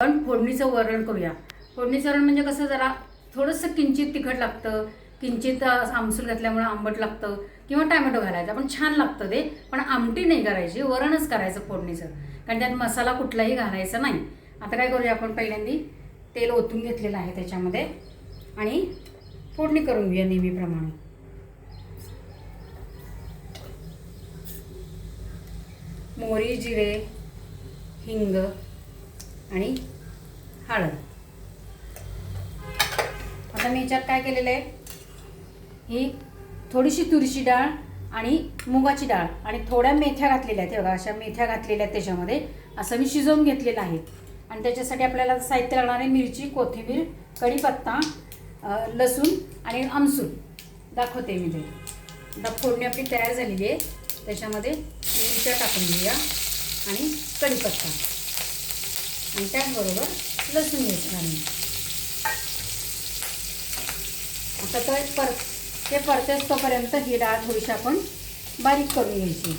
पण फोडणीचं वरण करूया। फोडणीचं वरण म्हणजे कसं जरा थोडंसं किंचित तिखट लागतं, किंचित आमसूल घातल्यामुळे आंबट लागतं किंवा टोमॅटो घालायचा पण छान लागतं ते। पण आमटी नाही करायची, वरणच करायचं फोडणीचं, कारण त्यात मसाला कुठलाही घालायचा नाही। आता काय करूया आपण, पहिल्यांदी तेल ओतून घेतलेलं आहे त्याच्यामध्ये आणि फोडणी करून घेऊया नेहमीप्रमाणे। मोहरी, जिरे, हिंग आणि हळद। आता मी याच्यात काय केलेलं आहे, ही थोडीशी तुरीची डाळ आणि मुगाची डाळ आणि थोड्या मेथ्या घातलेल्या आहेत। बघा अशा मेथ्या घातलेल्या आहेत त्याच्यामध्ये, असं मी शिजवून घेतलेलं आहे। आणि त्याच्यासाठी आपल्याला साहित्य लागणार आहे मिरची, कोथिंबीर, कढीपत्ता, लसूण आणि आमसूल दाखवते मी ते। आता फोडणी आपली तयार झालेली आहे, त्याच्यामध्ये मिरच्या टाकून घेऊया आणि कढीपत्ता आणि त्याचबरोबर लसूण घ्यायचं घालून। आता तो ते परतेस तोपर्यंत ही डाळ थोडीशी आपण बारीक करून घ्यायची,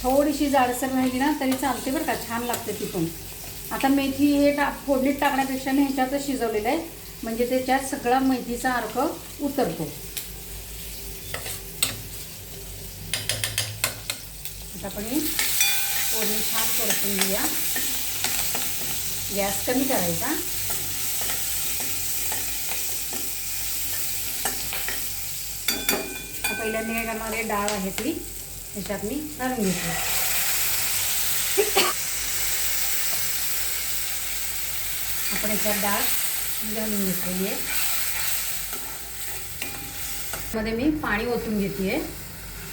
थोडीशी जाडसर राहिली ना तरी चालते बरं का, छान लागते ती पण। आता मेथी हे फोडणीत टाकण्यापेक्षा मी ह्याच्यातच शिजवलेलं आहे, म्हणजे त्याच्यात सगळा मेथीचा अर्क उतरतो। आता आपण ही फोडणी छान परतून घेऊया, गॅस कमी करायचा। पहिल्यांदा काय करणार आहे, डाळ आहे ती ह्याच्यात मी घालून घेते। आपण याच्यात डाळ घालून घेतलेली आहे, मध्ये मी पाणी ओतून घेते,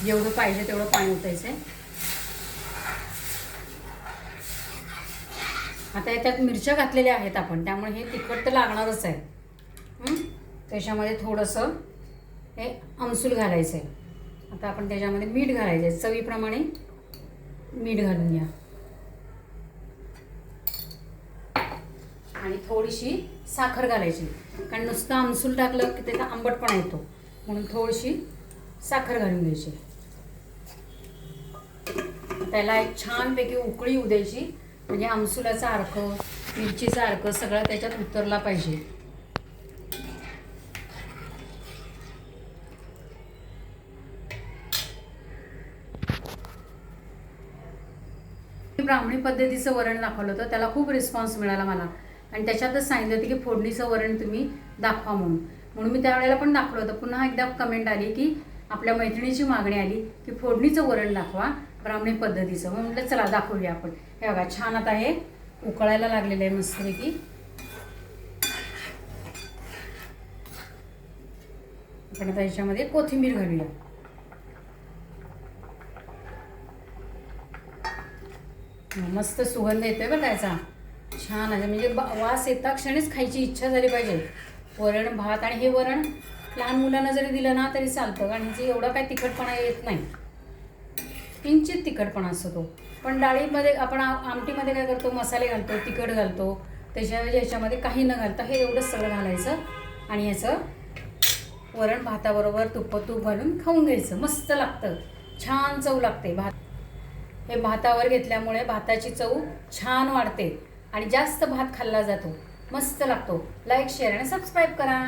जेवढं पाहिजे तेवढं पाणी ओतायचं आहे। आता याच्यात मिरच्या घातलेल्या आहेत आपण, त्यामुळे हे तिखट तर लागणारच आहे। त्याच्यामध्ये थोडंसं हे आमसूल घालायचं आहे। आता आपण त्याच्यामध्ये मीठ घालायचं आहे, चवीप्रमाणे मीठ घालून घ्या आणि थोडीशी साखर घालायची, कारण नुसतं आमसूल टाकलं की त्याचा आंबटपणा येतो, म्हणून थोडीशी साखर घालून घ्यायची। त्याला एक छानपैकी उकळी येऊ द्यायची, म्हणजे आमसुलाचा अर्क, मिरचीचा अर्क सगळा त्याच्यात उतरला पाहिजे। ब्राह्मणी पद्धतीचं वरण दाखवलं होतं, त्याला खूप रिस्पॉन्स मिळाला मला, आणि त्याच्यातच सांगितलं होतं की फोडणीचं वरण तुम्ही दाखवा म्हणून मी त्यावेळेला पण दाखवलं होतं। पुन्हा एकदा कमेंट आली की आपल्या मैत्रिणीची मागणी आली की फोडणीचं वरण दाखवा ब्राह्मणी पद्धतीचं, मग म्हटलं चला दाखवूया आपण। हे बघा छान आता हे उकळायला लागलेलं आहे मस्तपैकी। आपण आता याच्यामध्ये कोथिंबीर घालूया, मस्त सुगंध येतोय बघा त्याचा, छान आहे, म्हणजे वास येता क्षणीच खायची इच्छा झाली पाहिजे। वरण भात, आणि हे वरण लहान मुलांना जरी दिलं ना तरी चालतं, कारण ह्याची एवढा काय तिखटपणा येत नाही, किंचित तिखटपणा असतो तो। पण डाळीमध्ये आपण आमटीमध्ये काय करतो, मसाले घालतो, तिखट घालतो, त्याच्याऐवजी ह्याच्यामध्ये काही न घालता हे एवढंच सगळं घालायचं आणि ह्याचं वरण भाताबरोबर तूप घालून खाऊन घ्यायचं, मस्त लागतं, छान चव लागते। हे भातावर घेतल्यामुळे भाताची चव छान वाढते आणि जास्त भात खाल्ला जातो, मस्त लागतो। लाईक, शेअर आणि सबस्क्राईब करा।